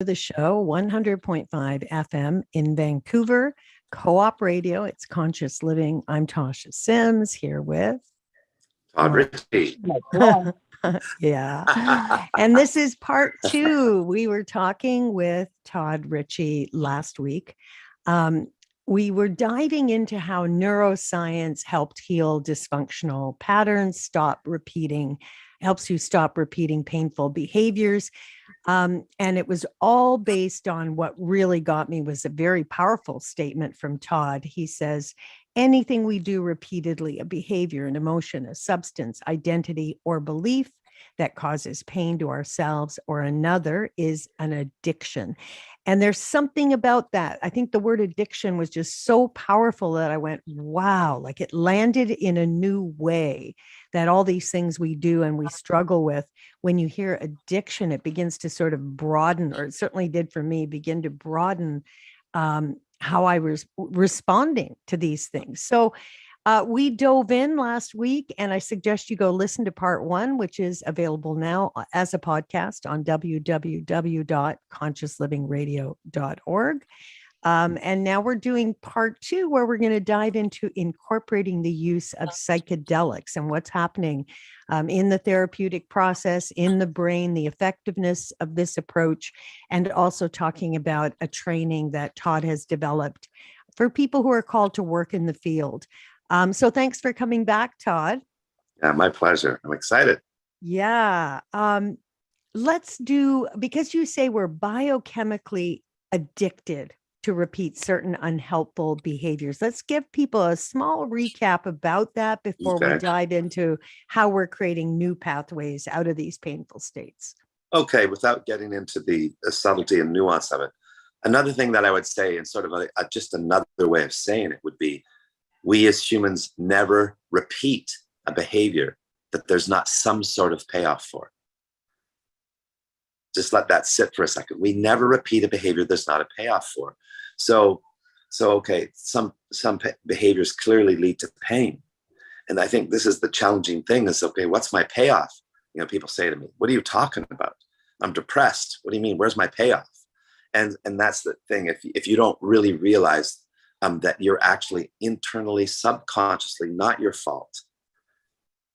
the show, 100.5 FM in Vancouver, Co-op Radio. It's Conscious Living. I'm Tasha Simms here with Todd Ritchey. Yeah. And this is part 2. We were talking with Todd Ritchey last week. We were diving into how neuroscience helped heal dysfunctional patterns, helps you stop repeating painful behaviors. And it was all based on what really got me was a very powerful statement from Todd. He says, anything we do repeatedly, a behavior, an emotion, a substance, identity, or belief that causes pain to ourselves or another is an addiction. And there's something about that. I think the word addiction was just so powerful that I went, wow, like it landed in a new way that all these things we do and we struggle with, when you hear addiction, it begins to sort of broaden, or it certainly did for me, begin to broaden how I was responding to these things. So we dove in last week, and I suggest you go listen to part 1, which is available now as a podcast on www.consciousliving.radio.org. And now we're doing part 2, where we're going to dive into incorporating the use of psychedelics and what's happening in the therapeutic process, in the brain, the effectiveness of this approach, and also talking about a training that Todd has developed for people who are called to work in the field. So thanks for coming back, Todd. Yeah, my pleasure. I'm excited. Yeah. Let's do, because you say we're biochemically addicted to repeat certain unhelpful behaviors. Let's give people a small recap about that before we dive into how we're creating new pathways out of these painful states. Okay, without getting into the subtlety and nuance of it, another thing that I would say, and sort of just another way of saying it, would be we as humans never repeat a behavior that there's not some sort of payoff for. Just let that sit for a second. We never repeat a behavior there's not a payoff for. So okay, some behaviors clearly lead to pain. And I think this is the challenging thing is, okay, what's my payoff? You know, people say to me, what are you talking about? I'm depressed. What do you mean? Where's my payoff? And that's the thing. If you don't really realize that you're actually internally, subconsciously, not your fault,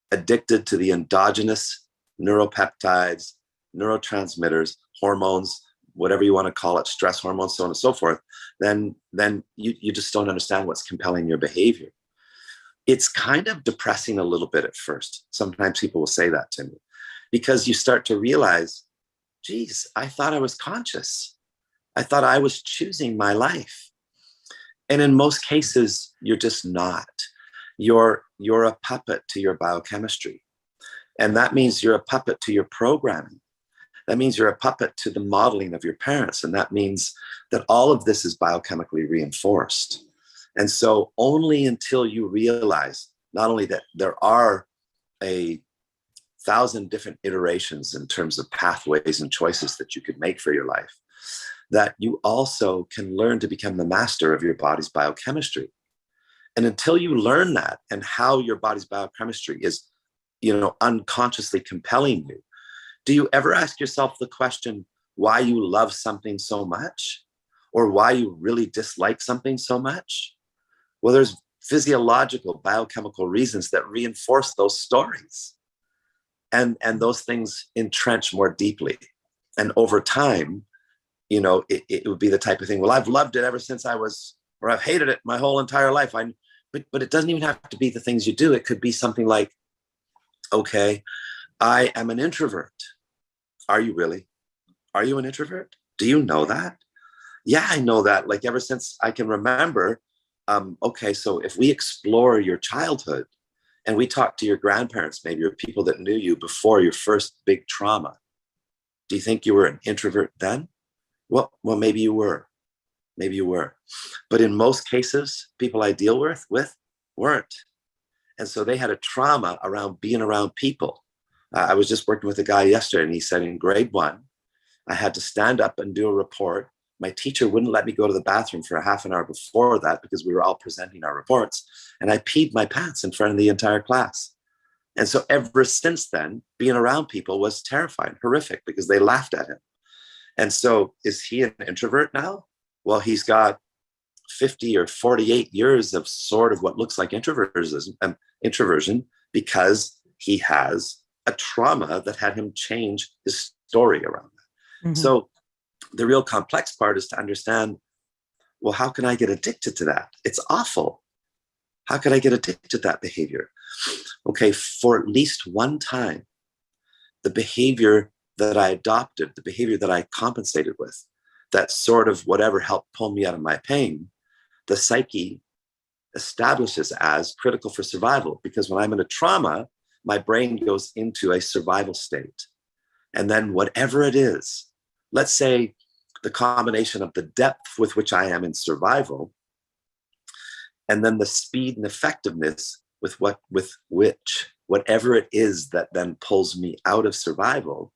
addicted to the endogenous neuropeptides, neurotransmitters, hormones, whatever you want to call it, stress hormones, so on and so forth, then you just don't understand what's compelling your behavior. It's kind of depressing a little bit at first. Sometimes people will say that to me, because you start to realize, geez, I thought I was conscious. I thought I was choosing my life. And in most cases, you're just not. You're a puppet to your biochemistry. And that means you're a puppet to your programming. That means you're a puppet to the modeling of your parents. And that means that all of this is biochemically reinforced. And so only until you realize not only that there are 1,000 different iterations in terms of pathways and choices that you could make for your life, that you also can learn to become the master of your body's biochemistry. And until you learn that and how your body's biochemistry is, unconsciously compelling you, do you ever ask yourself the question why you love something so much, or why you really dislike something so much? Well, there's physiological, biochemical reasons that reinforce those stories. And those things entrench more deeply. And over time, it would be the type of thing, well, I've loved it ever since I was, or I've hated it my whole entire life. But it doesn't even have to be the things you do. It could be something like, okay, I am an introvert. Are you really? Are you an introvert? Do you know that? Yeah, I know that. Like ever since I can remember. Okay, so if we explore your childhood and we talk to your grandparents, maybe, or people that knew you before your first big trauma, do you think you were an introvert then? Well, maybe you were. Maybe you were. But in most cases, people I deal with weren't. And so they had a trauma around being around people. I was just working with a guy yesterday, and he said in grade 1, I had to stand up and do a report. My teacher wouldn't let me go to the bathroom for a half an hour before that because we were all presenting our reports. And I peed my pants in front of the entire class. And so ever since then, being around people was terrifying, horrific, because they laughed at him. And so is he an introvert now? Well, he's got 50 or 48 years of sort of what looks like introversion because he has a trauma that had him change his story around that. Mm-hmm. So the real complex part is to understand, well, how can I get addicted to that? It's awful. How can I get addicted to that behavior? Okay, for at least one time, the behavior that I adopted, the behavior that I compensated with, that sort of whatever helped pull me out of my pain, the psyche establishes as critical for survival. Because when I'm in a trauma, my brain goes into a survival state. And then whatever it is, let's say the combination of the depth with which I am in survival, and then the speed and effectiveness with which whatever it is that then pulls me out of survival,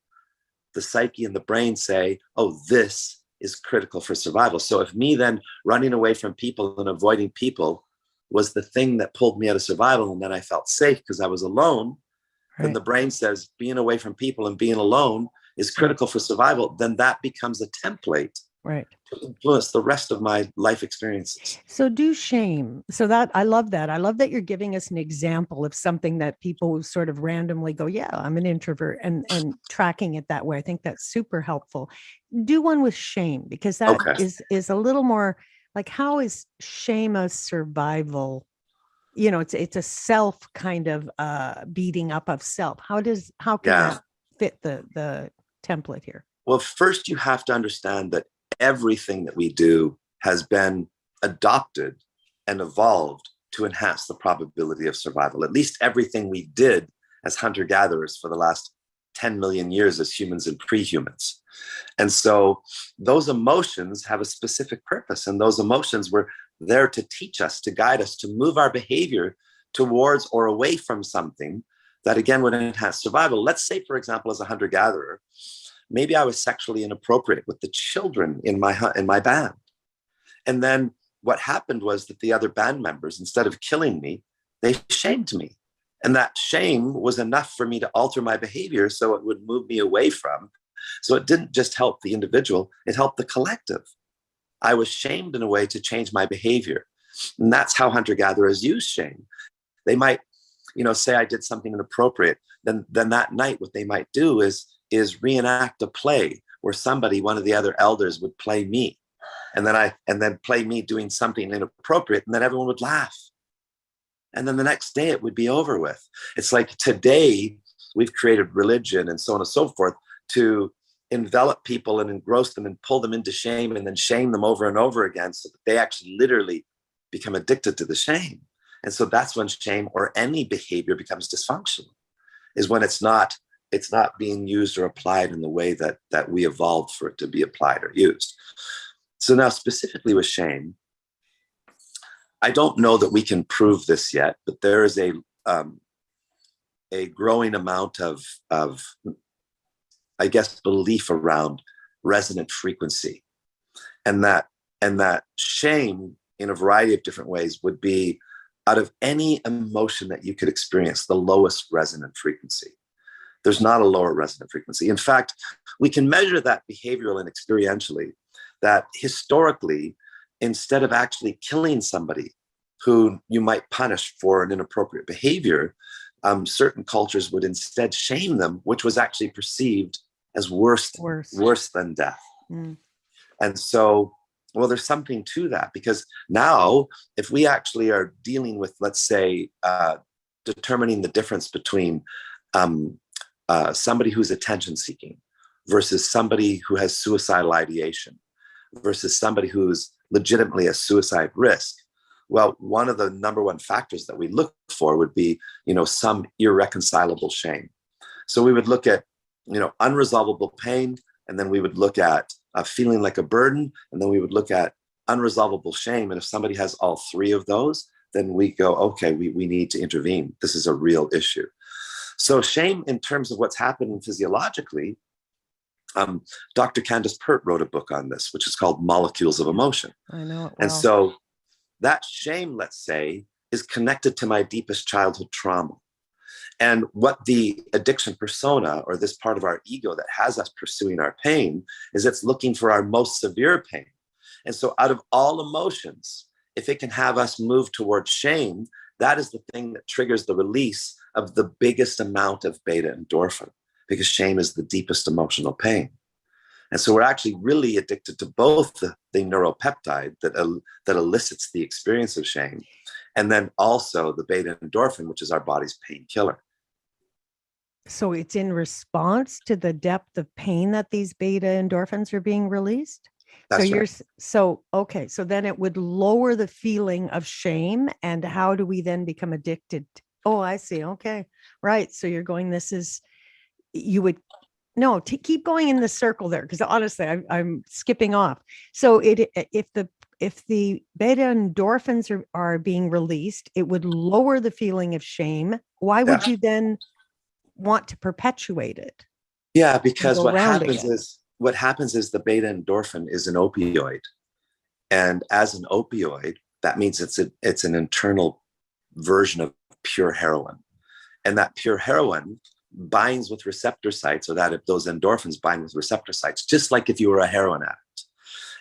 the psyche and the brain say, oh, this is critical for survival. So if me then running away from people and avoiding people was the thing that pulled me out of survival, and then I felt safe because I was alone, right, then the brain says being away from people and being alone is critical for survival. Then that becomes a template, right, to influence the rest of my life experiences. So do shame. So that I love that. I love that you're giving us an example of something that people sort of randomly go, yeah, I'm an introvert, and tracking it that way. I think that's super helpful. Do one with shame, because that is a little more like, how is shame a survival? You know, it's a self kind of beating up of self. How can that fit the template here? Well, first you have to understand that everything that we do has been adopted and evolved to enhance the probability of survival. At least everything we did as hunter-gatherers for the last 10 million years as humans and pre-humans. And so those emotions have a specific purpose, and those emotions were there to teach us, to guide us, to move our behavior towards or away from something that, again, would enhance survival. Let's say, for example, as a hunter-gatherer, maybe I was sexually inappropriate with the children in my band. And then what happened was that the other band members, instead of killing me, they shamed me. And that shame was enough for me to alter my behavior so it would move me away from. So it didn't just help the individual, it helped the collective. I was shamed in a way to change my behavior. And that's how hunter-gatherers use shame. They might, say I did something inappropriate. Then that night, what they might do is reenact a play where one of the other elders would play me, and then play me doing something inappropriate, and then everyone would laugh. And then the next day it would be over with. It's like today we've created religion and so on and so forth to envelop people and engross them and pull them into shame and then shame them over and over again so that they actually literally become addicted to the shame. And so that's when shame or any behavior becomes dysfunctional, is when it's not being used or applied in the way that we evolved for it to be applied or used. So now specifically with shame, I don't know that we can prove this yet, but there is a growing amount of I guess, belief around resonant frequency. And that shame in a variety of different ways would be, out of any emotion that you could experience, the lowest resonant frequency. There's not a lower resonant frequency. In fact, we can measure that behavioral and experientially, that historically, instead of actually killing somebody who you might punish for an inappropriate behavior, certain cultures would instead shame them, which was actually perceived as worse than death. Mm. And so, well, there's something to that, because now if we actually are dealing with, let's say, determining the difference between somebody who's attention seeking versus somebody who has suicidal ideation versus somebody who's legitimately a suicide risk, well, one of the number one factors that we look for would be, some irreconcilable shame. So we would look at, unresolvable pain, and then we would look at feeling like a burden, and then we would look at unresolvable shame. And if somebody has all three of those, then we go, okay, we need to intervene. This is a real issue. So shame, in terms of what's happening physiologically, Dr. Candace Pert wrote a book on this, which is called Molecules of Emotion. I know it well. And so that shame, let's say, is connected to my deepest childhood trauma. And what the addiction persona, or this part of our ego that has us pursuing our pain, is it's looking for our most severe pain. And so out of all emotions, if it can have us move towards shame, that is the thing that triggers the release of the biggest amount of beta endorphin, because shame is the deepest emotional pain. And so we're actually really addicted to both the neuropeptide that elicits the experience of shame, and then also the beta endorphin, which is our body's painkiller. So it's in response to the depth of pain that these beta endorphins are being released. That's right. Okay. So then it would lower the feeling of shame. And how do we then become addicted? Oh, I see. Okay. Right. So you're going, you would, no, to keep going in the circle there. Cause honestly, I'm skipping off. So if the beta endorphins are being released, it would lower the feeling of shame. Why would you then want to perpetuate it? Yeah, because what happens is the beta endorphin is an opioid. And as an opioid, that means it's an internal version of pure heroin. And that pure heroin binds with receptor sites, or that if those endorphins bind with receptor sites, just like if you were a heroin addict.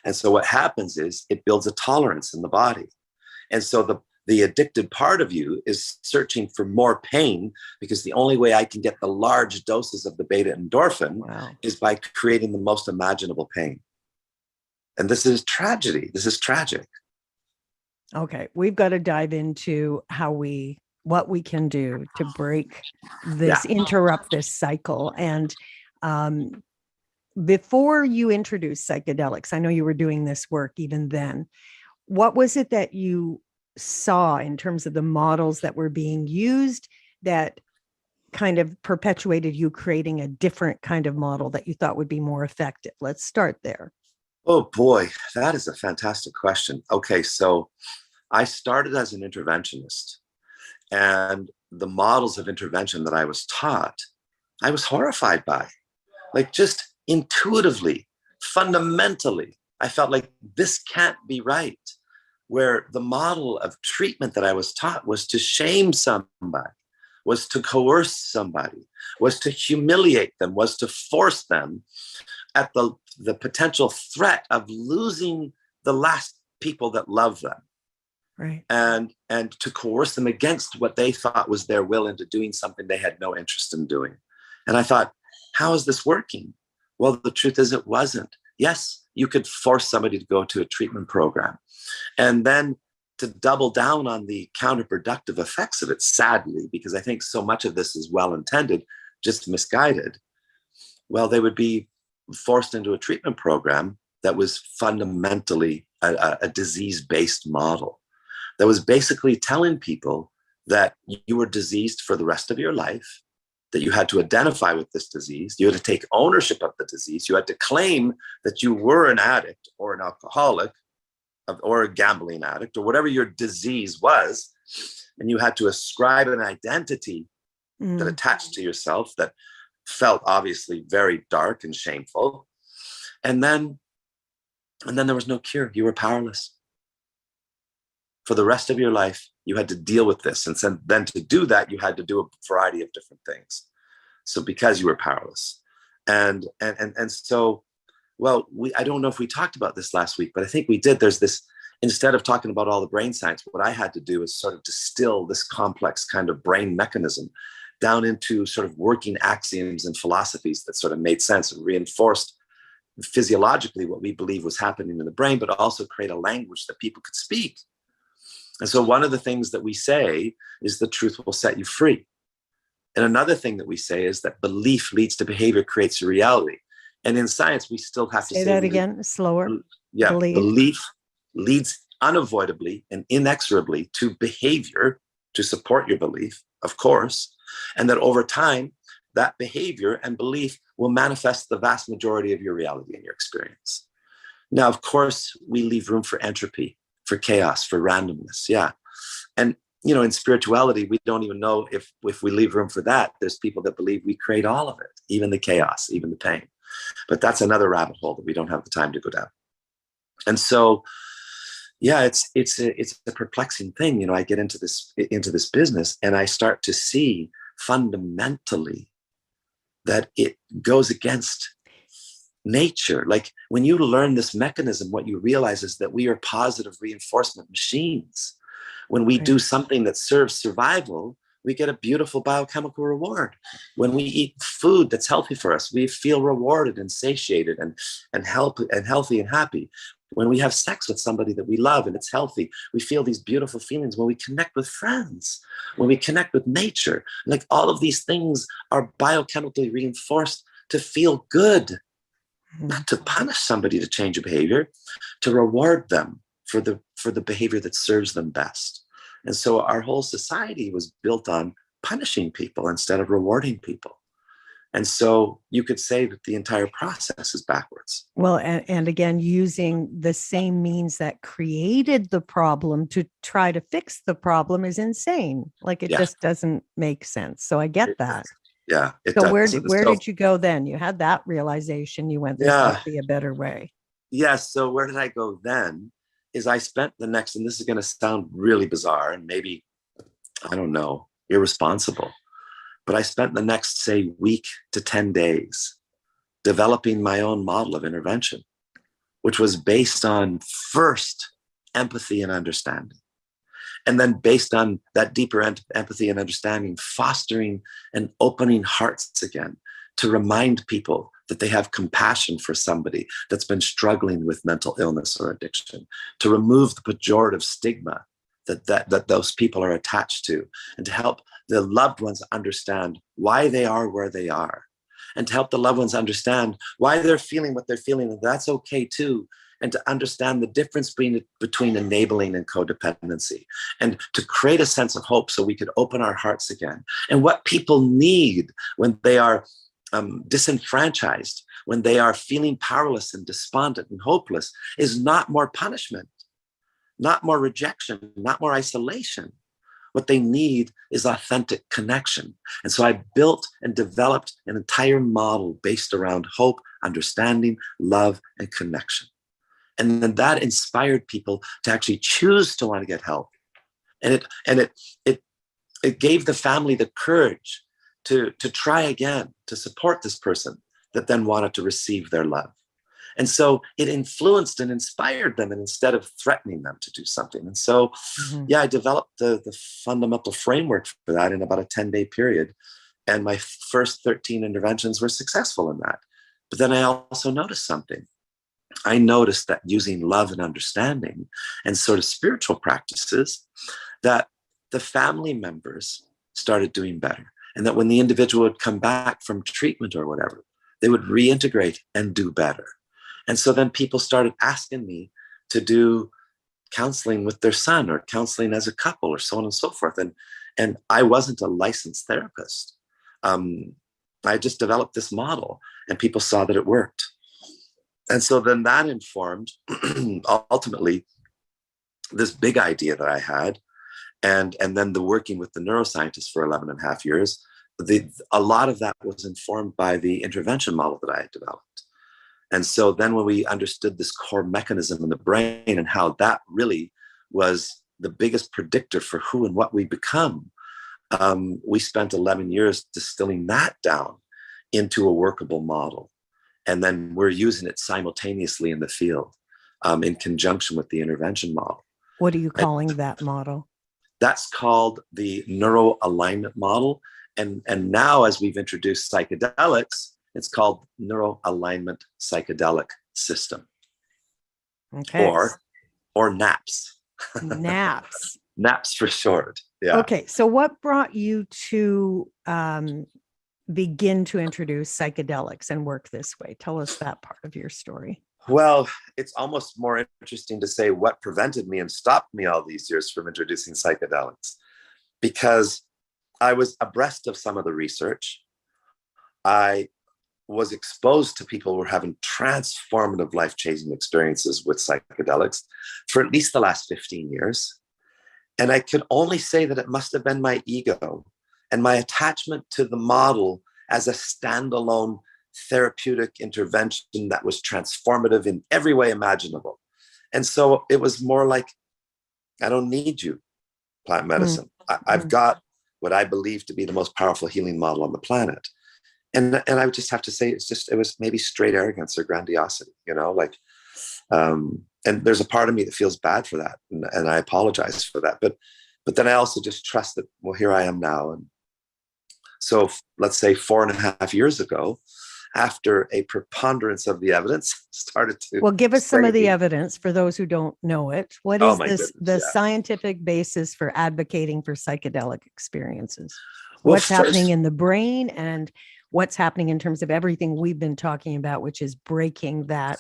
And so what happens is it builds a tolerance in the body. And so the addicted part of you is searching for more pain, because the only way I can get the large doses of the beta endorphin is by creating the most imaginable pain. And this is tragedy. This is tragic. Okay. We've got to dive into what we can do to break this, interrupt this cycle. And before you introduced psychedelics, I know you were doing this work even then. What was it that you saw in terms of the models that were being used that kind of perpetuated you creating a different kind of model that you thought would be more effective? Let's start there. Oh boy, that is a fantastic question. Okay, so I started as an interventionist, and the models of intervention that I was taught, I was horrified by. Like, just intuitively, fundamentally, I felt like this can't be right. Where the model of treatment that I was taught was to shame somebody, was to coerce somebody, was to humiliate them, was to force them at the potential threat of losing the last people that love them. Right. And to coerce them against what they thought was their will into doing something they had no interest in doing. And I thought, how is this working? Well, the truth is it wasn't. Yes, you could force somebody to go to a treatment program, and then to double down on the counterproductive effects of it, sadly, because I think so much of this is well-intended, just misguided. Well, they would be forced into a treatment program that was fundamentally a disease-based model, that was basically telling people that you were diseased for the rest of your life, that you had to identify with this disease, you had to take ownership of the disease, you had to claim that you were an addict or an alcoholic or a gambling addict or whatever your disease was, and you had to ascribe an identity that attached to yourself that felt obviously very dark and shameful. And then there was no cure. You were powerless. For the rest of your life, you had to deal with this. And then to do that, you had to do a variety of different things. So because you were powerless. And so, well, I don't know if we talked about this last week, but I think we did. There's this, instead of talking about all the brain science, what I had to do is sort of distill this complex kind of brain mechanism down into sort of working axioms and philosophies that sort of made sense and reinforced physiologically what we believe was happening in the brain, but also create a language that people could speak. And so one of the things that we say is the truth will set you free. And another thing that we say is that belief leads to behavior, creates a reality. And in science, we still have to say that again, slower. Yeah, belief leads unavoidably and inexorably to behavior to support your belief, of course. And that over time, that behavior and belief will manifest the vast majority of your reality and your experience. Now, of course, we leave room for entropy, for chaos, for randomness. Yeah. And, you know, in spirituality, we don't even know if we leave room for that. There's people that believe we create all of it, even the chaos, even the pain. But that's another rabbit hole that we don't have the time to go down. And so, yeah, it's a perplexing thing. You know, I get into this business and I start to see fundamentally that it goes against nature. Like when you learn this mechanism, what you realize is that we are positive reinforcement machines. When we do something that serves survival, we get a beautiful biochemical reward. When we eat food that's healthy for us, we feel rewarded and satiated and healthy and happy. When we have sex with somebody that we love and it's healthy, we feel these beautiful feelings. When we connect with friends, when we connect with nature, like all of these things are biochemically reinforced to feel good, not to punish somebody to change a behavior, to reward them for the behavior that serves them best. And so our whole society was built on punishing people instead of rewarding people. And so you could say that the entire process is backwards. Well, and again, using the same means that created the problem to try to fix the problem is insane. Like it just doesn't make sense. So I get that. Yeah. So where did you go then? You had that realization. You went, this must be a better way. Yes. So where did I go then? Is I spent the next, and this is going to sound really bizarre and maybe, I don't know, irresponsible, but I spent the next, say, week to 10 days developing my own model of intervention, which was based on first empathy and understanding. And then based on that deeper empathy and understanding, fostering and opening hearts again to remind people that they have compassion for somebody that's been struggling with mental illness or addiction, to remove the pejorative stigma that those people are attached to, and to help the loved ones understand why they are where they are, and to help the loved ones understand why they're feeling what they're feeling, and that's okay too, and to understand the difference between enabling and codependency, and to create a sense of hope so we could open our hearts again. And what people need when they are disenfranchised, when they are feeling powerless and despondent and hopeless, is not more punishment, not more rejection, not more isolation. What they need is authentic connection. And so I built and developed an entire model based around hope, understanding, love, and connection. And then that inspired people to actually choose to want to get help. And it gave the family the courage to try again, to support this person that then wanted to receive their love. And so it influenced and inspired them, and instead of threatening them to do something. And so, I developed the fundamental framework for that in about a 10-day period. And my first 13 interventions were successful in that. But then I also noticed something. I noticed that using love and understanding and sort of spiritual practices, that the family members started doing better. And that when the individual would come back from treatment or whatever, they would reintegrate and do better. And so then people started asking me to do counseling with their son or counseling as a couple or so on and so forth. And I wasn't a licensed therapist. I just developed this model and people saw that it worked. And so then that informed ultimately this big idea that I had. And then the working with the neuroscientists for 11 and a half years, a lot of that was informed by the intervention model that I had developed. And so then when we understood this core mechanism in the brain and how that really was the biggest predictor for who and what we become, we spent 11 years distilling that down into a workable model. And then we're using it simultaneously in the field in conjunction with the intervention model. What are you calling that model? That's called the Neuro alignment model. And now, as we've introduced psychedelics, it's called Neuro alignment psychedelic system. Okay. Or NAPS. NAPS. NAPS for short. Yeah. Okay. So what brought you to begin to introduce psychedelics and work this way? Tell us that part of your story. Well, it's almost more interesting to say what prevented me and stopped me all these years from introducing psychedelics, because I was abreast of some of the research. I was exposed to people who were having transformative, life-changing experiences with psychedelics for at least the last 15 years. And I could only say that it must have been my ego and my attachment to the model as a standalone therapeutic intervention that was transformative in every way imaginable. And so it was more like, I don't need you, plant medicine. I've got what I believe to be the most powerful healing model on the planet. And I would just have to say, it was maybe straight arrogance or grandiosity, and there's a part of me that feels bad for that. And I apologize for that. But then I also just trust that, well, here I am now. And so let's say 4.5 years ago, after a preponderance of the evidence started to. Well, give us some of the evidence for those who don't know it. What is the scientific basis for advocating for psychedelic experiences? What's happening in the brain and what's happening in terms of everything we've been talking about, which is breaking that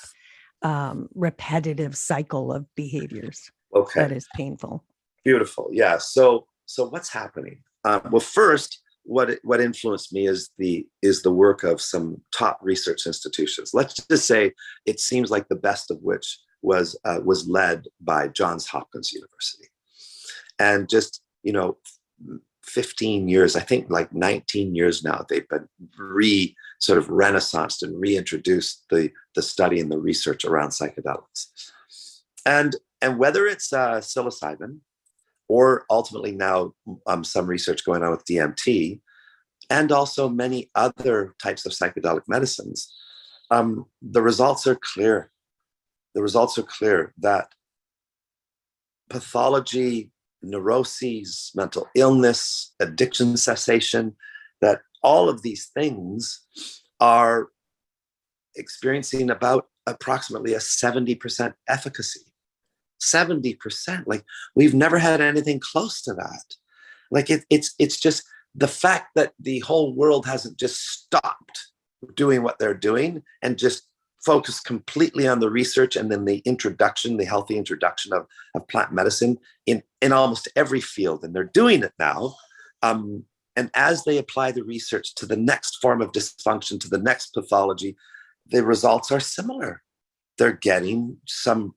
repetitive cycle of behaviors that is painful. Beautiful. Yeah. So what's happening? Well, first, what influenced me is the work of some top research institutions. Let's just say it seems like the best of which was led by Johns Hopkins University, and just 15 years, I think like 19 years now, they've been sort of renaissanced and reintroduced the study and the research around psychedelics. And whether it's psilocybin or ultimately now some research going on with DMT and also many other types of psychedelic medicines, the results are clear. The results are clear that pathology, neuroses, mental illness, addiction cessation, that all of these things are experiencing about approximately a 70% efficacy. 70%. Like, we've never had anything close to that. Like, it's just the fact that the whole world hasn't just stopped doing what they're doing and just focused completely on the research and then the healthy introduction of plant medicine in almost every field. And they're doing it now. And as they apply the research to the next form of dysfunction, to the next pathology, the results are similar. They're getting some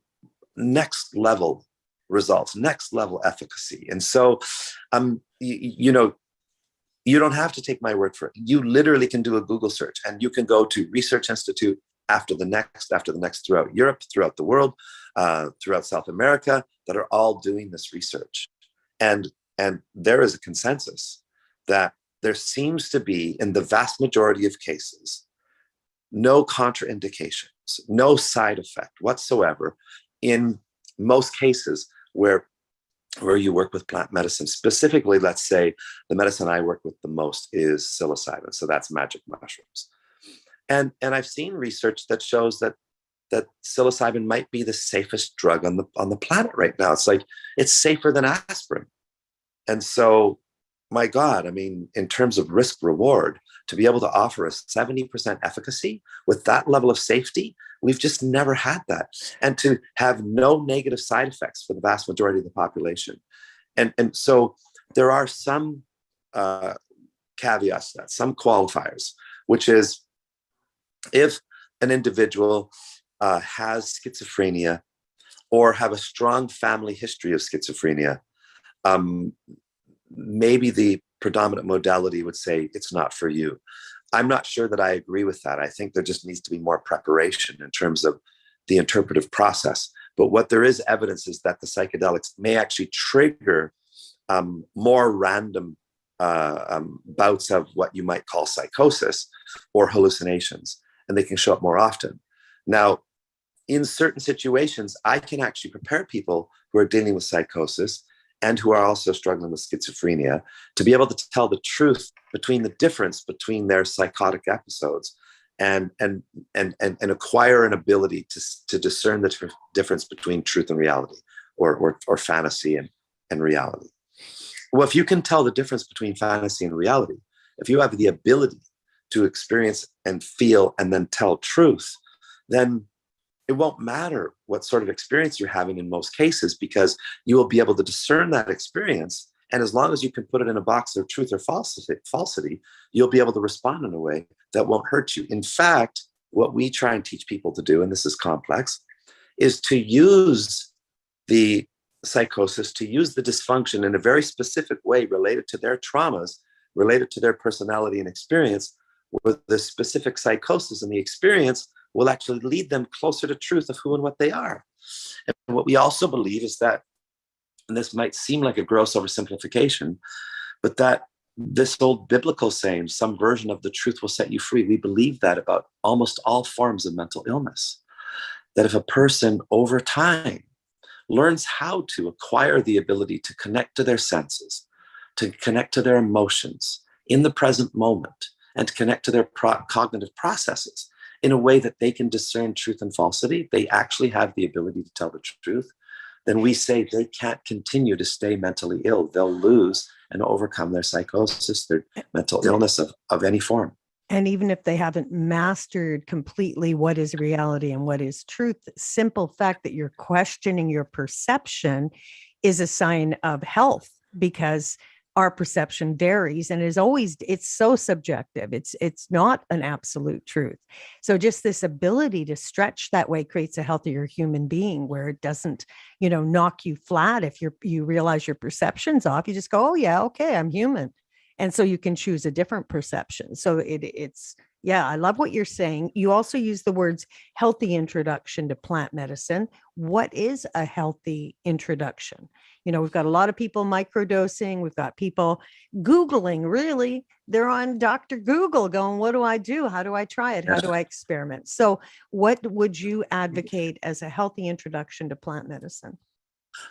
next level results, next level efficacy. And so, you don't have to take my word for it. You literally can do a Google search and you can go to Research Institute after the next throughout Europe, throughout the world, throughout South America, that are all doing this research. And there is a consensus that there seems to be, in the vast majority of cases, no contraindications, no side effect whatsoever in most cases where you work with plant medicine. Specifically, let's say the medicine I work with the most is psilocybin. So that's magic mushrooms. And I've seen research that shows that psilocybin might be the safest drug on the planet right now. It's like, it's safer than aspirin. And so, my God, I mean, in terms of risk reward, to be able to offer a 70% efficacy with that level of safety, we've just never had that. And to have no negative side effects for the vast majority of the population. And so there are some caveats to that, some qualifiers, which is, if an individual has schizophrenia or have a strong family history of schizophrenia, maybe the predominant modality would say it's not for you. I'm not sure that I agree with that. I think there just needs to be more preparation in terms of the interpretive process. But what there is evidence is that the psychedelics may actually trigger more random bouts of what you might call psychosis or hallucinations, and they can show up more often. Now, in certain situations, I can actually prepare people who are dealing with psychosis and who are also struggling with schizophrenia to be able to tell the truth between the difference between their psychotic episodes and acquire an ability to discern the difference between truth and reality, or fantasy and reality. Well, if you can tell the difference between fantasy and reality, if you have the ability to experience and feel and then tell truth, then it won't matter what sort of experience you're having in most cases, because you will be able to discern that experience. And as long as you can put it in a box of truth or falsity, you'll be able to respond in a way that won't hurt you. In fact, what we try and teach people to do, and this is complex, is to use the psychosis, to use the dysfunction in a very specific way related to their traumas, related to their personality and experience, where the specific psychosis and the experience will actually lead them closer to truth of who and what they are. And what we also believe is that, and this might seem like a gross oversimplification, but that this old biblical saying, some version of the truth will set you free. We believe that about almost all forms of mental illness, that if a person over time learns how to acquire the ability to connect to their senses, to connect to their emotions in the present moment, and to connect to their cognitive processes in a way that they can discern truth and falsity, they actually have the ability to tell the truth, then we say they can't continue to stay mentally ill. They'll lose and overcome their psychosis, their mental illness of any form. And even if they haven't mastered completely what is reality and what is truth, the simple fact that you're questioning your perception is a sign of health, because our perception varies and it's so subjective. It's not an absolute truth. So just this ability to stretch that way creates a healthier human being, where it doesn't, knock you flat. If you realize your perception's off, you just go, oh yeah, okay, I'm human. And so you can choose a different perception. So it's, yeah, I love what you're saying. You also use the words healthy introduction to plant medicine. What is a healthy introduction? We've got a lot of people microdosing. We've got people Googling, really. They're on Dr. Google going, what do I do? How do I try it? How do I experiment? So what would you advocate as a healthy introduction to plant medicine?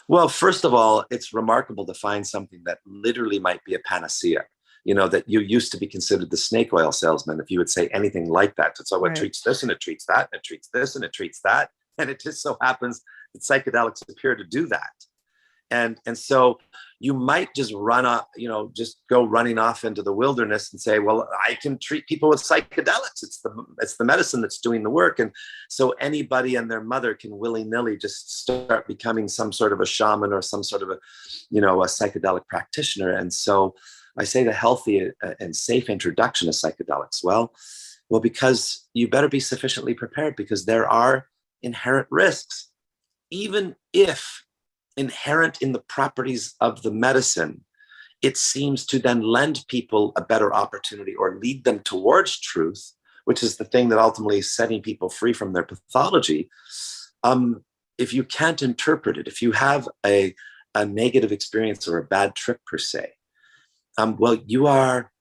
Well, first of all, it's remarkable to find something that literally might be a panacea. That you used to be considered the snake oil salesman if you would say anything like that. So it treats this and it treats that, and it treats this and it treats that. And it just so happens that psychedelics appear to do that. And so you might just run off, just go running off into the wilderness and say, well, I can treat people with psychedelics. It's the medicine that's doing the work. And so anybody and their mother can willy-nilly just start becoming some sort of a shaman or some sort of a psychedelic practitioner. And so I say the healthy and safe introduction to psychedelics. Well, because you better be sufficiently prepared, because there are inherent risks, even if inherent in the properties of the medicine, it seems to then lend people a better opportunity or lead them towards truth, which is the thing that ultimately is setting people free from their pathology. If you can't interpret it, if you have a negative experience or a bad trip per se, well, you're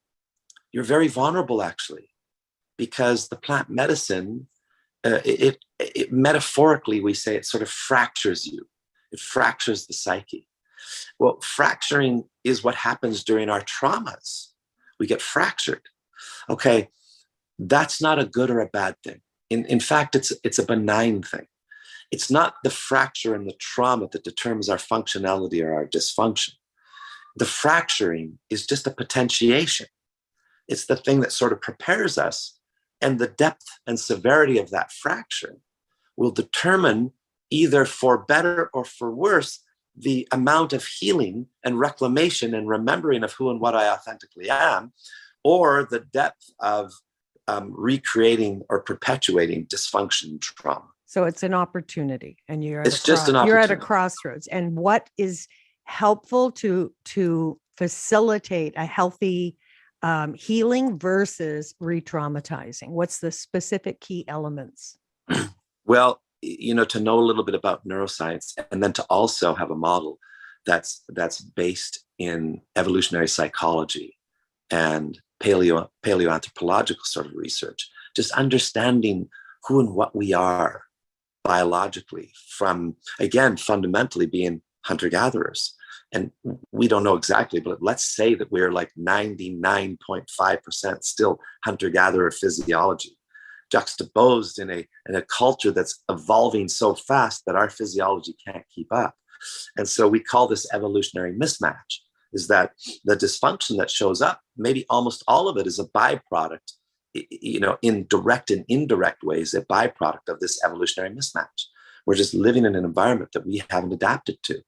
very vulnerable, actually, because the plant medicine, it metaphorically, we say it sort of fractures you. It fractures the psyche. Well, fracturing is what happens during our traumas. We get fractured. Okay, that's not a good or a bad thing. In fact, it's a benign thing. It's not the fracture and the trauma that determines our functionality or our dysfunction. The fracturing is just a potentiation. It's the thing that sort of prepares us, and the depth and severity of that fracture will determine, either for better or for worse, the amount of healing and reclamation and remembering of who and what I authentically am, or the depth of recreating or perpetuating dysfunction and trauma. So it's an opportunity, and you're at a crossroads. And what is helpful to facilitate a healthy healing versus re-traumatizing? What's the specific key elements? Well, to know a little bit about neuroscience, and then to also have a model that's based in evolutionary psychology and paleoanthropological sort of research, just understanding who and what we are biologically, from, again, fundamentally being hunter-gatherers. And we don't know exactly, but let's say that we're like 99.5% still hunter-gatherer physiology, juxtaposed in a culture that's evolving so fast that our physiology can't keep up. And so we call this evolutionary mismatch, is that the dysfunction that shows up, maybe almost all of it is a byproduct, in direct and indirect ways, a byproduct of this evolutionary mismatch. We're just living in an environment that we haven't adapted to.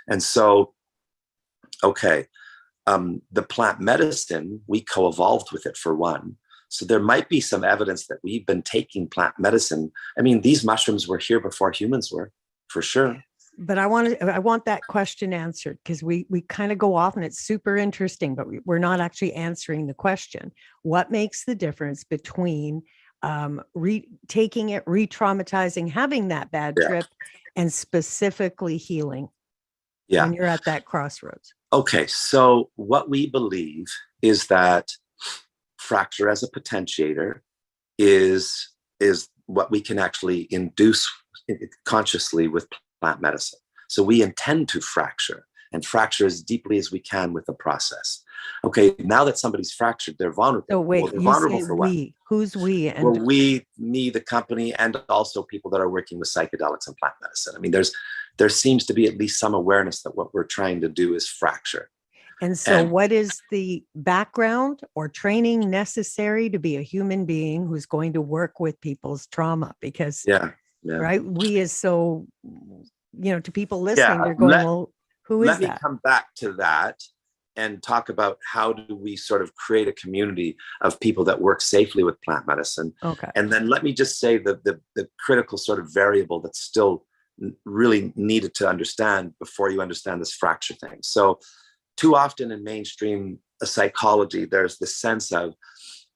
And so, okay, the plant medicine, we co-evolved with it, for one. So there might be some evidence that we've been taking plant medicine. I mean, these mushrooms were here before humans were, for sure. But I want that question answered, because we kind of go off, and it's super interesting, but we're not actually answering the question. What makes the difference between taking it, re-traumatizing, having that bad trip, and specifically healing? Yeah. When you're at that crossroads. Okay, so what we believe is that fracture as a potentiator is what we can actually induce consciously with plant medicine. So we intend to fracture and fracture as deeply as we can with the process. Okay, now that somebody's fractured, they're vulnerable. So wait, Well, they're you vulnerable say for what? we. Who's we? And Well, we, me, the company, and also people that are working with psychedelics and plant medicine. I mean, there seems to be at least some awareness that what we're trying to do is fracture. so And what is the background or training necessary to be a human being who's going to work with people's trauma? Because yeah, right, we is so, to people listening, yeah. they're going, well, who is Let me that? come back to that and talk about how do we sort of create a community of people that work safely with plant medicine. Okay. And then let me just say the critical sort of variable that's still really needed to understand before you understand this fracture thing. So too often in mainstream psychology, there's this sense of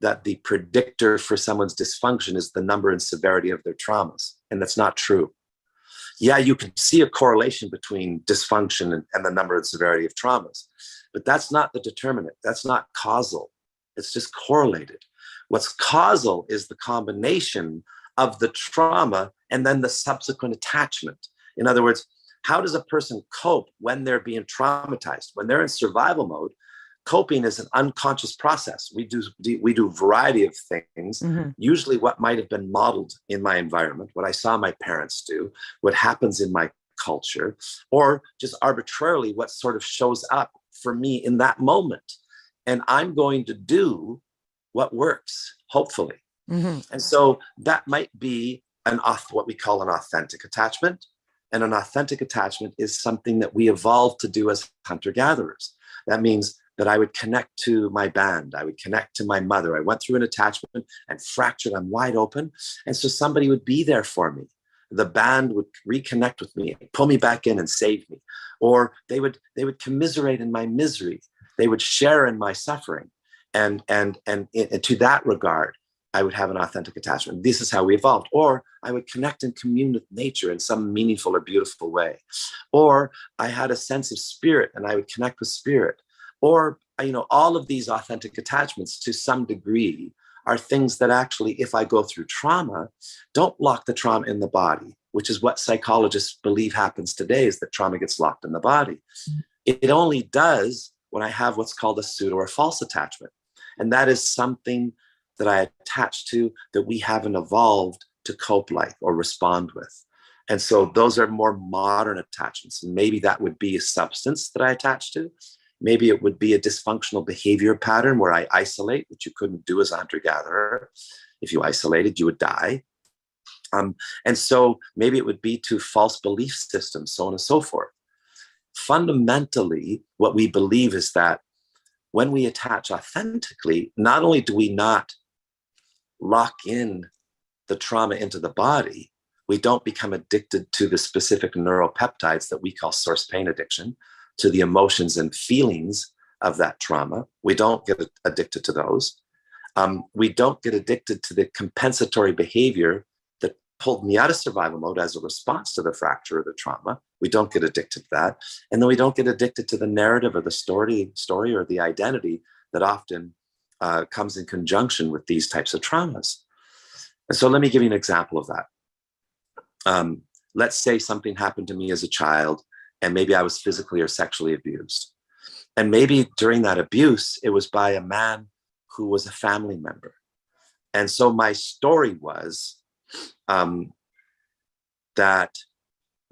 that the predictor for someone's dysfunction is the number and severity of their traumas. And that's not true. Yeah, you can see a correlation between dysfunction and the number and severity of traumas, but that's not the determinant. That's not causal. It's just correlated. What's causal is the combination of the trauma and then the subsequent attachment. In other words, how does a person cope when they're being traumatized? When they're in survival mode, coping is an unconscious process. We do a variety of things, usually what might have been modeled in my environment, what I saw my parents do, what happens in my culture, or just arbitrarily what sort of shows up for me in that moment. And I'm going to do what works, hopefully. And so that might be what we call an authentic attachment. And an authentic attachment is something that we evolved to do as hunter-gatherers. That means that I would connect to my band. I would connect to my mother. I went through an attachment and fractured. I'm wide open. And so somebody would be there for me. The band would reconnect with me, pull me back in and save me. Or they would commiserate in my misery. They would share in my suffering. And to that regard, I would have an authentic attachment. This is how we evolved. Or I would connect and commune with nature in some meaningful or beautiful way. Or I had a sense of spirit and I would connect with spirit. Or, all of these authentic attachments to some degree are things that actually, if I go through trauma, don't lock the trauma in the body, which is what psychologists believe happens today, is that trauma gets locked in the body. It only does when I have what's called a pseudo or false attachment. And that is something that I attach to that we haven't evolved to cope like or respond with. And so those are more modern attachments. And maybe that would be a substance that I attach to. Maybe it would be a dysfunctional behavior pattern where I isolate, which you couldn't do as a hunter-gatherer. If you isolated, you would die. And so maybe it would be to false belief systems, so on and so forth. Fundamentally, what we believe is that when we attach authentically, not only do we not lock in the trauma into the body, we don't become addicted to the specific neuropeptides that we call source pain addiction, to the emotions and feelings of that trauma. We don't get addicted to those. We don't get addicted to the compensatory behavior that pulled me out of survival mode as a response to the fracture or the trauma. We don't get addicted to that. And then we don't get addicted to the narrative or the story or the identity that often comes in conjunction with these types of traumas. And so let me give you an example of that. Let's say something happened to me as a child, and maybe I was physically or sexually abused. And maybe during that abuse, it was by a man who was a family member. And so my story was that,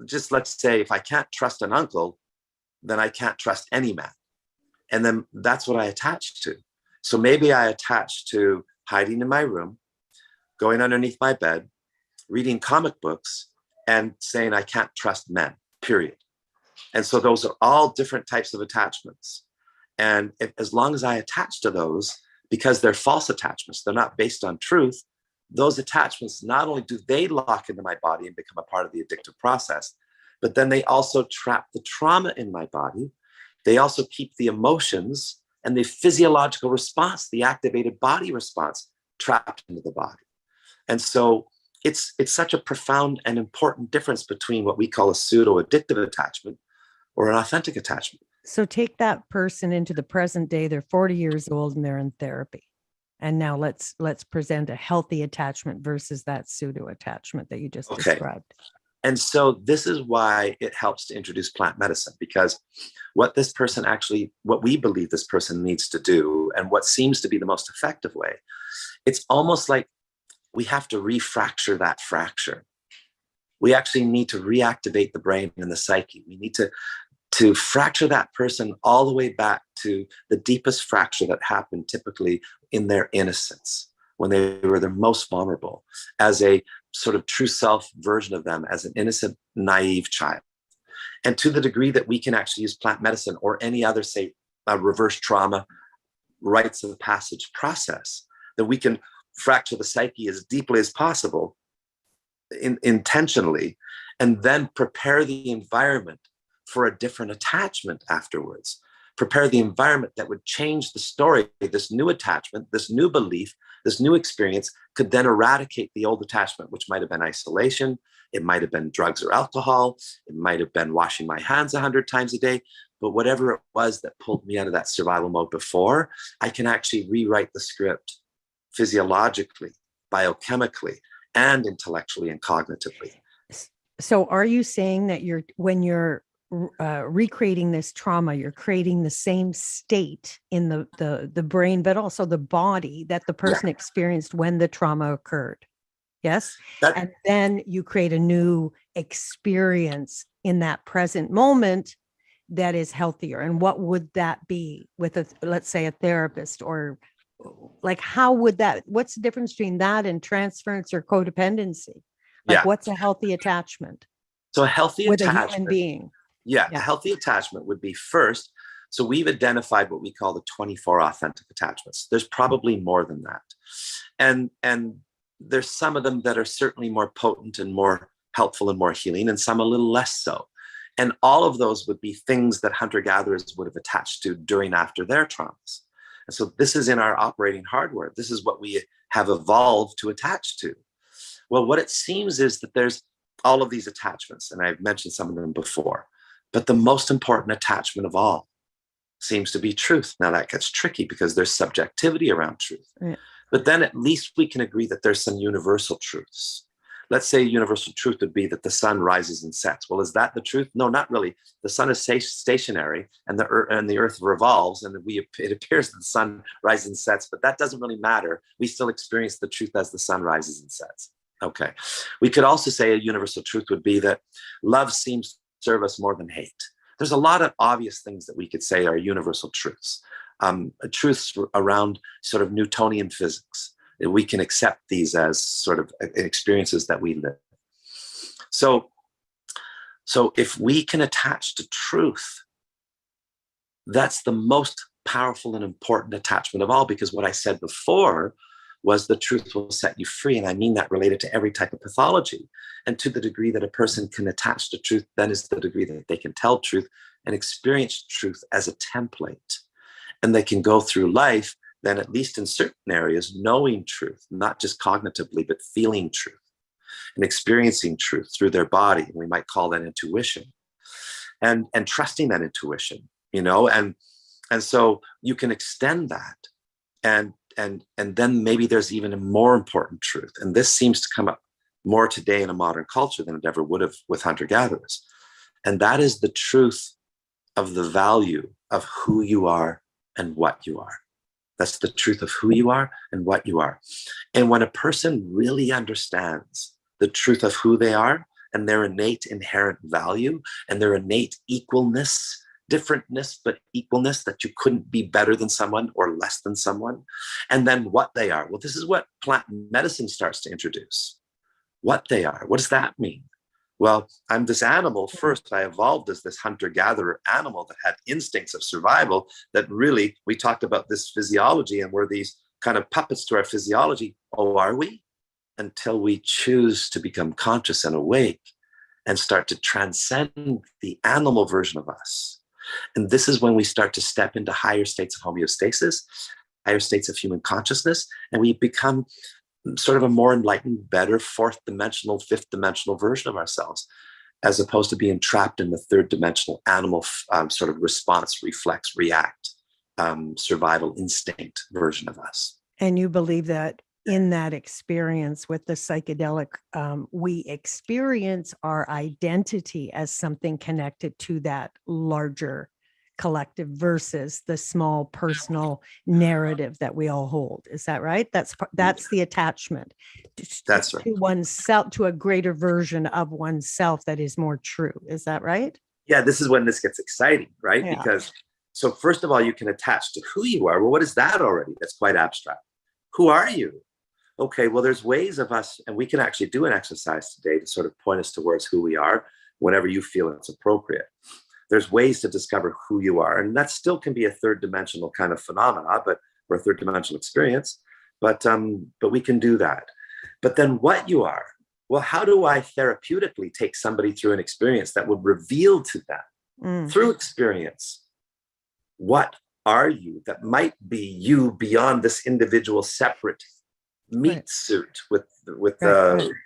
just let's say, if I can't trust an uncle, then I can't trust any man. And then that's what I attached to. So maybe I attached to hiding in my room, going underneath my bed, reading comic books, and saying I can't trust men, period. And so those are all different types of attachments. And as long as I attach to those, because they're false attachments, they're not based on truth, those attachments, not only do they lock into my body and become a part of the addictive process, but then they also trap the trauma in my body. They also keep the emotions and the physiological response, the activated body response, trapped into the body. And so it's such a profound and important difference between what we call a pseudo-addictive attachment or an authentic attachment. So take that person into the present day. They're 40 years old and they're in therapy. And now let's present a healthy attachment versus that pseudo attachment that you just described. And so this is why it helps to introduce plant medicine, because what we believe this person needs to do, and what seems to be the most effective way, it's almost like we have to refracture that fracture. We actually need to reactivate the brain and the psyche. We need to fracture that person all the way back to the deepest fracture that happened typically in their innocence, when they were their most vulnerable, as a sort of true self version of them, as an innocent, naive child. And to the degree that we can actually use plant medicine or any other, say, reverse trauma, rites of passage process, that we can fracture the psyche as deeply as possible, intentionally, and then prepare the environment for a different attachment afterwards. Prepare the environment that would change the story. This new attachment, this new belief, this new experience could then eradicate the old attachment, which might have been isolation. It might have been drugs or alcohol. It might have been washing my hands 100 times a day. But whatever it was that pulled me out of that survival mode before, I can actually rewrite the script physiologically, biochemically, and intellectually and cognitively. So are you saying that when you're recreating this trauma, you're creating the same state in the brain, but also the body that the person experienced when the trauma occurred? Yes. And then you create a new experience in that present moment that is healthier. And what would that be with let's say a therapist, or like, what's the difference between that and transference or codependency? Like, what's a healthy attachment? So a healthy with attachment, a human being. A healthy attachment would be first. So we've identified what we call the 24 authentic attachments. There's probably more than that. And there's some of them that are certainly more potent and more helpful and more healing, and some a little less so. And all of those would be things that hunter-gatherers would have attached to during, after their traumas. And so this is in our operating hardware. This is what we have evolved to attach to. Well, what it seems is that there's all of these attachments, and I've mentioned some of them before, but the most important attachment of all seems to be truth. Now that gets tricky because there's subjectivity around truth. Right. But then at least we can agree that there's some universal truths. Let's say universal truth would be that the sun rises and sets. Well, is that the truth? No, not really. The sun is stationary, and the earth revolves, and it appears that the sun rises and sets, but that doesn't really matter. We still experience the truth as the sun rises and sets. Okay. We could also say a universal truth would be that love seems to serve us more than hate. There's a lot of obvious things that we could say are universal truths. Truths around sort of Newtonian physics. We can accept these as sort of experiences that we live. So if we can attach to truth, that's the most powerful and important attachment of all, because what I said before was the truth will set you free. And I mean that related to every type of pathology. And to the degree that a person can attach to truth, then is the degree that they can tell truth and experience truth as a template. And they can go through life, then at least in certain areas, knowing truth, not just cognitively, but feeling truth and experiencing truth through their body. We might call that intuition, and trusting that intuition, and so you can extend that. And then maybe there's even a more important truth. And this seems to come up more today in a modern culture than it ever would have with hunter-gatherers. And that is the truth of the value of who you are and what you are. That's the truth of who you are and what you are. And when a person really understands the truth of who they are and their innate inherent value and their innate equalness, differentness, but equalness, that you couldn't be better than someone or less than someone, and then what they are. Well, this is what plant medicine starts to introduce. What they are. What does that mean? Well, I'm this animal. First, I evolved as this hunter-gatherer animal that had instincts of survival that really, we talked about this physiology, and we're these kind of puppets to our physiology. Oh, are we? Until we choose to become conscious and awake and start to transcend the animal version of us. And this is when we start to step into higher states of homeostasis, higher states of human consciousness, and we become sort of a more enlightened, better, fourth dimensional, fifth dimensional version of ourselves. as opposed to being trapped in the third dimensional animal sort of response, reflex, react, survival instinct version of us. And you believe that in that experience with the psychedelic, we experience our identity as something connected to that larger collective versus the small personal narrative that we all hold. Is that right? That's the attachment. That's right. To oneself, to a greater version of oneself that is more true. Is that right? Yeah, this is when this gets exciting, right? Yeah. Because, so first of all, you can attach to who you are. Well, what is that already? That's quite abstract. Who are you? Okay, well, there's ways of us, and we can actually do an exercise today to sort of point us towards who we are whenever you feel it's appropriate. There's ways to discover who you are, and that still can be a third dimensional kind of phenomena, or a third dimensional experience, but we can do that. But then what you are, well, how do I therapeutically take somebody through an experience that would reveal to them through experience, what are you that might be you beyond this individual separate meat suit with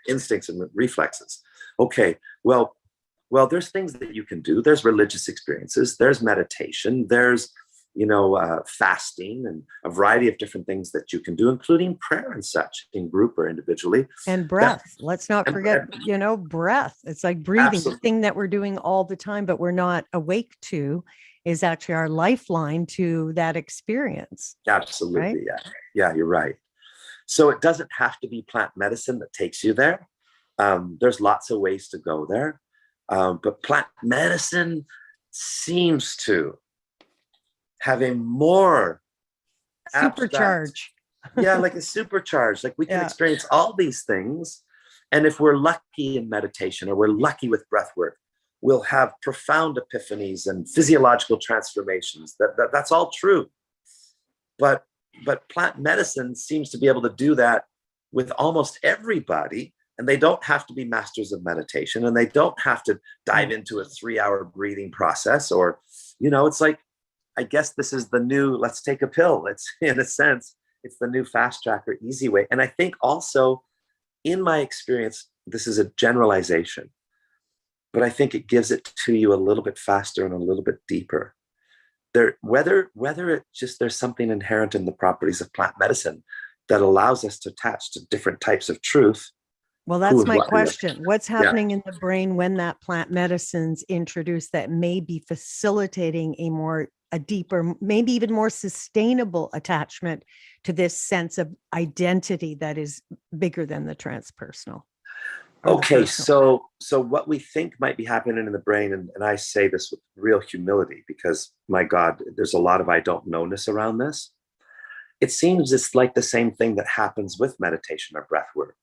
instincts and reflexes? Okay, well, there's things that you can do. There's religious experiences, there's meditation, there's fasting, and a variety of different things that you can do, including prayer and such, in group or individually. And breath. Let's not forget, breath. It's like breathing. Absolutely. The thing that we're doing all the time, but we're not awake to, is actually our lifeline to that experience. Absolutely. Right? Yeah, you're right. So it doesn't have to be plant medicine that takes you there. There's lots of ways to go there. But plant medicine seems to have a more supercharge. Like a supercharge. Like we can experience all these things. And if we're lucky in meditation, or we're lucky with breath work, we'll have profound epiphanies and physiological transformations. That's all true. But plant medicine seems to be able to do that with almost everybody. And they don't have to be masters of meditation, and they don't have to dive into a 3-hour breathing process, or, it's like, I guess this is the new, let's take a pill. It's, in a sense, it's the new fast track or easy way. And I think also, in my experience, this is a generalization, but I think it gives it to you a little bit faster and a little bit deeper. Whether it just, there's something inherent in the properties of plant medicine that allows us to attach to different types of truth. Well, that's my question. What's happening in the brain when that plant medicine's introduced that may be facilitating a deeper, maybe even more sustainable attachment to this sense of identity that is bigger than the transpersonal? Okay, so what we think might be happening in the brain, and I say this with real humility, because my God, there's a lot of I don't know-ness around this. It seems it's like the same thing that happens with meditation or breath work.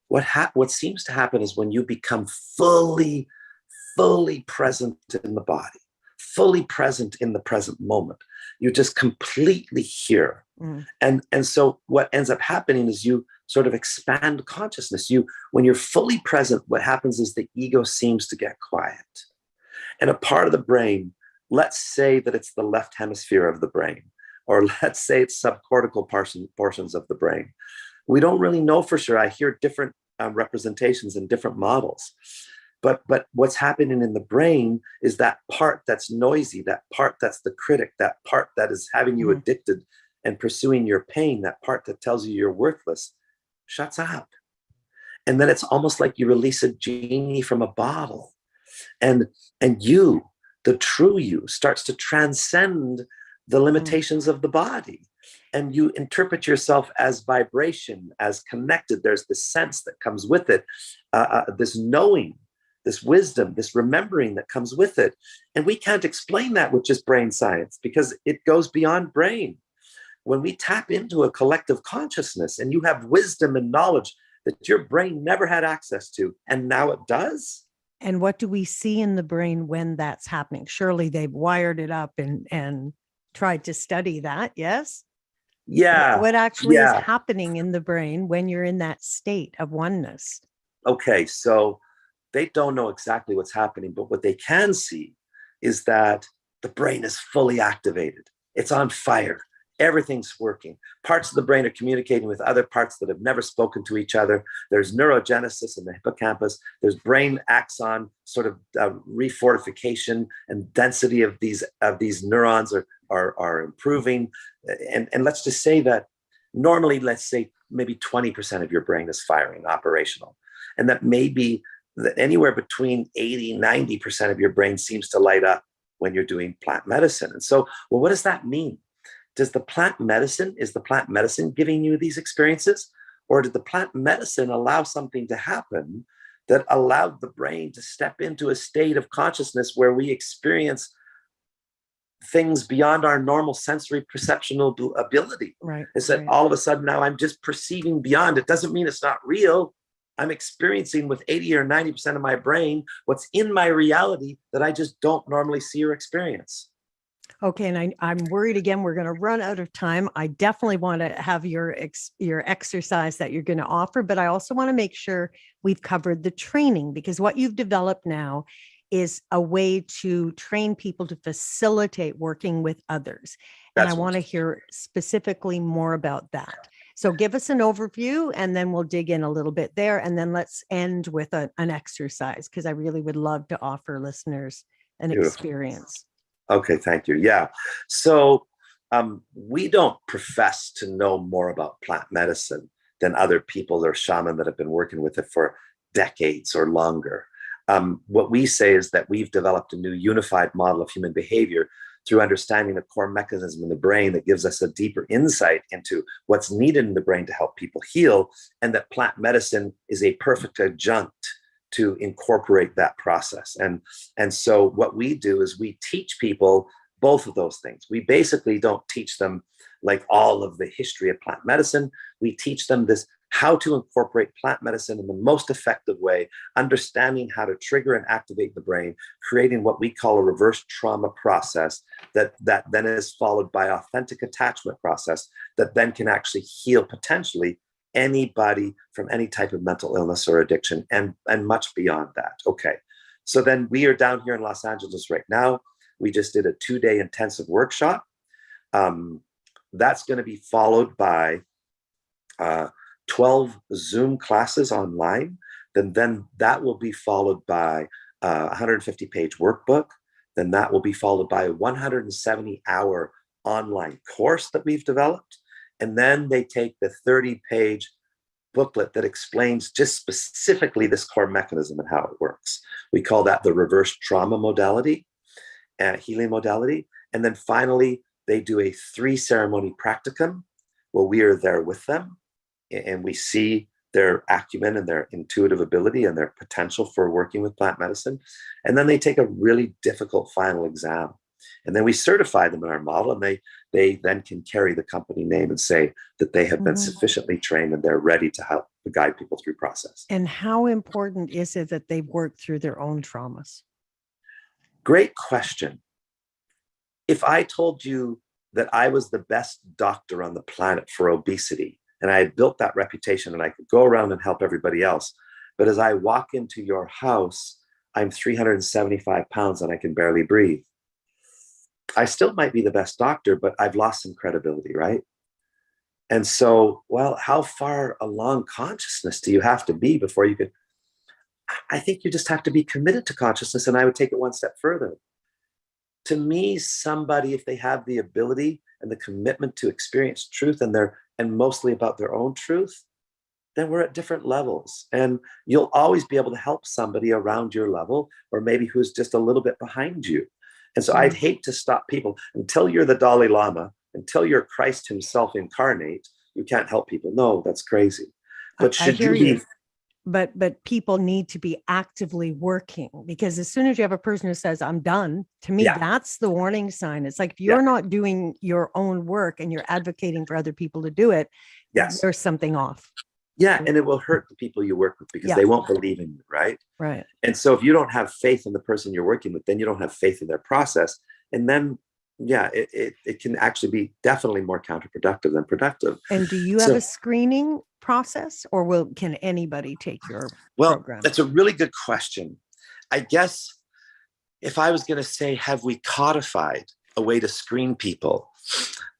What seems to happen is when you become fully present in the body, fully present in the present moment, you're just completely here. And so what ends up happening is you sort of expand consciousness. When you're fully present, what happens is the ego seems to get quiet. And a part of the brain, let's say that it's the left hemisphere of the brain, or let's say it's subcortical portions of the brain. We don't really know for sure. I hear different representations in different models. But what's happening in the brain is that part that's noisy, that part that's the critic, that part that is having you addicted and pursuing your pain, that part that tells you you're worthless, shuts up. And then it's almost like you release a genie from a bottle. And you, the true you, starts to transcend the limitations of the body. And you interpret yourself as vibration, as connected. There's this sense that comes with it, this knowing, this wisdom, this remembering that comes with it. And we can't explain that with just brain science, because it goes beyond brain. When we tap into a collective consciousness and you have wisdom and knowledge that your brain never had access to, and now it does. And what do we see in the brain when that's happening? Surely they've wired it up and tried to study that, yes? Yeah. What actually is happening in the brain when you're in that state of oneness? Okay, so they don't know exactly what's happening, but what they can see is that the brain is fully activated. It's on fire. Everything's working. Parts of the brain are communicating with other parts that have never spoken to each other. There's neurogenesis in the hippocampus. There's brain axon sort of refortification, and density of these neurons are improving. And let's just say that normally, let's say maybe 20% of your brain is firing operational. And that maybe that anywhere between 80, 90% of your brain seems to light up when you're doing plant medicine. And so, well, what does that mean? Is the plant medicine giving you these experiences? Or did the plant medicine allow something to happen that allowed the brain to step into a state of consciousness where we experience things beyond our normal sensory perceptional ability? Right. It's that all of a sudden now I'm just perceiving beyond. It doesn't mean it's not real. I'm experiencing with 80 or 90% of my brain what's in my reality that I just don't normally see or experience. Okay, and I'm worried again, we're going to run out of time. I definitely want to have your exercise that you're going to offer, but I also want to make sure we've covered the training, because what you've developed now is a way to train people to facilitate working with others. And I want to hear specifically more about that. So give us an overview, and then we'll dig in a little bit there. And then let's end with an exercise, because I really would love to offer listeners an experience. Okay, thank you. Yeah. So we don't profess to know more about plant medicine than other people or shaman that have been working with it for decades or longer. What we say is that we've developed a new unified model of human behavior through understanding the core mechanism in the brain that gives us a deeper insight into what's needed in the brain to help people heal, and that plant medicine is a perfect adjunct to incorporate that process. And so what we do is we teach people both of those things. We basically don't teach them like all of the history of plant medicine. We teach them this, how to incorporate plant medicine in the most effective way, understanding how to trigger and activate the brain, creating what we call a reverse trauma process that then is followed by authentic attachment process that then can actually heal potentially anybody from any type of mental illness or addiction, and much beyond that. Okay, so then we are down here in Los Angeles right now. We just did a 2-day intensive workshop. That's going to be followed by 12 Zoom classes online. Then that will be followed by a 150-page workbook. Then that will be followed by a 170-hour online course that we've developed. And then they take the 30-page booklet that explains just specifically this core mechanism and how it works. We call that the reverse trauma modality, healing modality. And then finally, they do a 3-ceremony practicum where we are there with them and we see their acumen and their intuitive ability and their potential for working with plant medicine. And then they take a really difficult final exam. And then we certify them in our model, and they then can carry the company name and say that they have been sufficiently trained and they're ready to help guide people through process. And how important is it that they've worked through their own traumas? Great question. If I told you that I was the best doctor on the planet for obesity, and I had built that reputation and I could go around and help everybody else, but as I walk into your house, I'm 375 pounds and I can barely breathe, I still might be the best doctor, but I've lost some credibility, right? And so, well, how far along consciousness do you have to be before you could? I think you just have to be committed to consciousness, and I would take it one step further. To me, somebody, if they have the ability and the commitment to experience truth and mostly about their own truth, then we're at different levels. And you'll always be able to help somebody around your level, or maybe who's just a little bit behind you. And so I'd hate to stop people until you're the Dalai Lama, until you're Christ himself incarnate. You can't help people. No, that's crazy. But should you be? But people need to be actively working, because as soon as you have a person who says, I'm done, to me, that's the warning sign. It's like, if you're not doing your own work and you're advocating for other people to do it, there's something off. Yeah, and it will hurt the people you work with because they won't believe in you, right? Right. And so if you don't have faith in the person you're working with, then you don't have faith in their process. And then, it can actually be definitely more counterproductive than productive. And do you have a screening process, or can anybody take your program? That's a really good question. I guess if I was going to say, have we codified a way to screen people?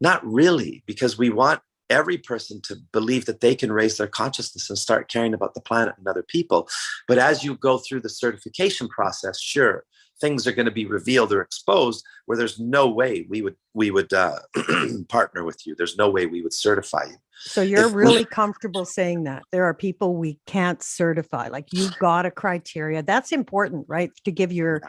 Not really, because we want every person to believe that they can raise their consciousness and start caring about the planet and other people. But as you go through the certification process, sure, things are going to be revealed or exposed where there's no way we would partner with you. There's no way we would certify you. So you're really comfortable saying that there are people we can't certify, like you've got a criteria. That's important, right? To give your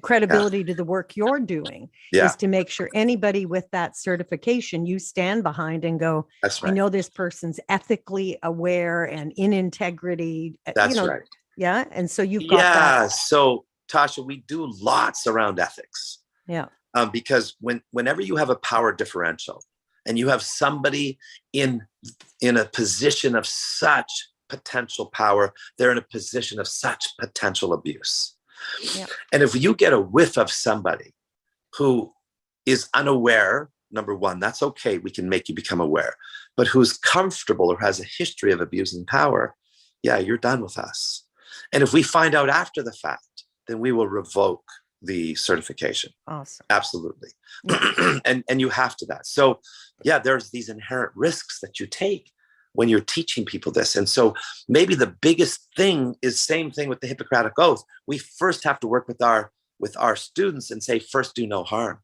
credibility to the work you're doing is to make sure anybody with that certification you stand behind and go, that's right. I know this person's ethically aware and in integrity. That's right. Yeah. And so you've got that. Yeah. So Tasha, we do lots around ethics. Yeah. Because whenever you have a power differential and you have somebody in a position of such potential power, they're in a position of such potential abuse. Yeah. And if you get a whiff of somebody who is unaware, number one, that's okay. We can make you become aware. But who's comfortable or has a history of abusing power, yeah, you're done with us. And if we find out after the fact, then we will revoke the certification. Awesome. Absolutely. Yeah. and you have to that. So yeah, there's these inherent risks that you take when you're teaching people this. And so maybe the biggest thing is same thing with the Hippocratic Oath. We first have to work with our students and say, first do no harm.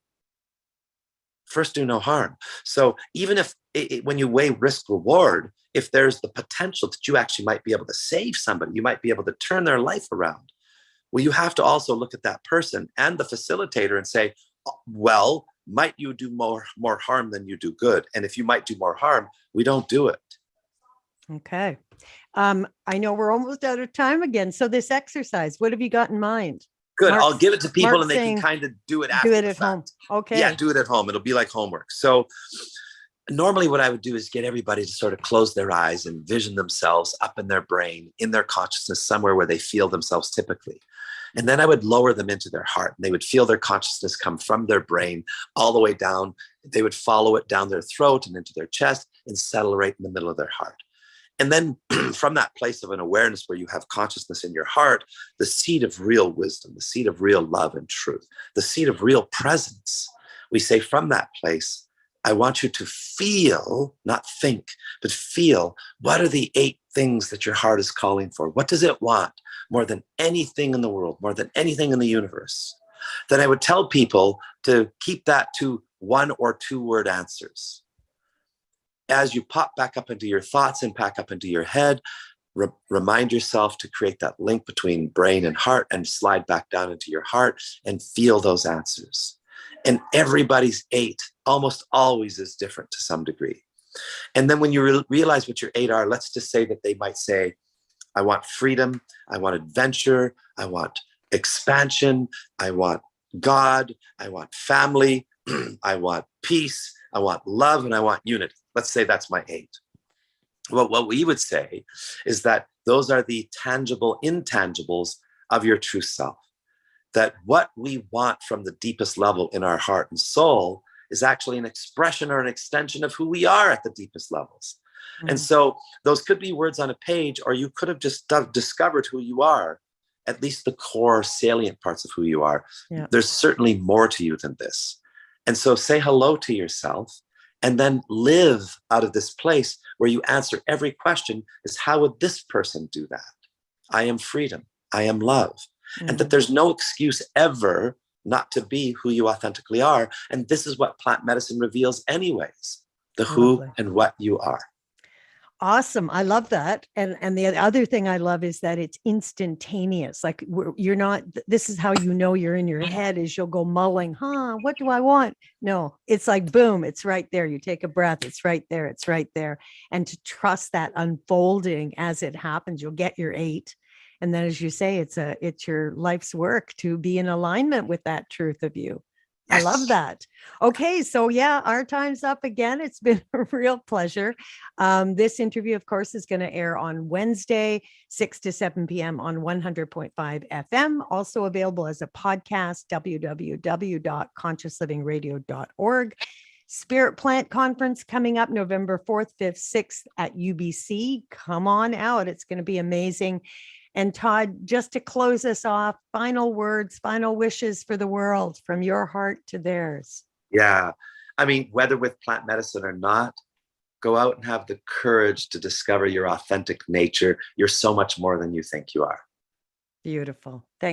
First do no harm. So even if when you weigh risk reward, if there's the potential that you actually might be able to save somebody, you might be able to turn their life around. Well, you have to also look at that person and the facilitator and say, well, might you do more harm than you do good? And if you might do more harm, we don't do it. Okay. I know we're almost out of time again. So this exercise, what have you got in mind? Good. I'll give it to people and they can kind of do it after do it at home. Okay. Yeah, do it at home. It'll be like homework. So normally what I would do is get everybody to sort of close their eyes and envision themselves up in their brain, in their consciousness, somewhere where they feel themselves typically. And then I would lower them into their heart and they would feel their consciousness come from their brain all the way down. They would follow it down their throat and into their chest and settle right in the middle of their heart. And then from that place of an awareness where you have consciousness in your heart, the seed of real wisdom, the seed of real love and truth, the seed of real presence, we say from that place, I want you to feel, not think, but feel, what are the 8 things that your heart is calling for? What does it want more than anything in the world, more than anything in the universe? Then I would tell people to keep that to 1 or 2 word answers. As you pop back up into your thoughts and back up into your head, remind yourself to create that link between brain and heart and slide back down into your heart and feel those answers. And everybody's 8 almost always is different to some degree. And then when you realize what your 8 are, let's just say that they might say, I want freedom, I want adventure, I want expansion, I want God, I want family, I want peace, I want love, and I want unity. Let's say that's my 8. Well, what we would say is that those are the tangible intangibles of your true self. That what we want from the deepest level in our heart and soul is actually an expression or an extension of who we are at the deepest levels. Mm-hmm. And so those could be words on a page, or you could have just discovered who you are, at least the core salient parts of who you are. Yeah. There's certainly more to you than this. And so say hello to yourself and then live out of this place where you answer every question is, how would this person do that? I am freedom. I am love. Mm-hmm. And that there's no excuse ever not to be who you authentically are. And this is what plant medicine reveals anyways, the who and what you are. Awesome. I love that. And the other thing I love is that it's instantaneous. Like you're not, this is how you know you're in your head is you'll go mulling, what do I want? No, it's like, boom, it's right there. You take a breath. It's right there. It's right there. And to trust that unfolding as it happens, you'll get your 8. And then, as you say, it's your life's work to be in alignment with that truth of you. Yes. I love that. Okay. So yeah, our time's up again. It's been a real pleasure. This interview, of course, is going to air on Wednesday, 6 to 7 p.m. on 100.5 FM. Also available as a podcast, www.consciouslivingradio.org. Spirit Plant Conference coming up November 4th, 5th, 6th at UBC. Come on out. It's going to be amazing. And Todd, just to close us off, final words, final wishes for the world from your heart to theirs. Yeah, I mean, whether with plant medicine or not, go out and have the courage to discover your authentic nature. You're so much more than you think you are. Beautiful. Thank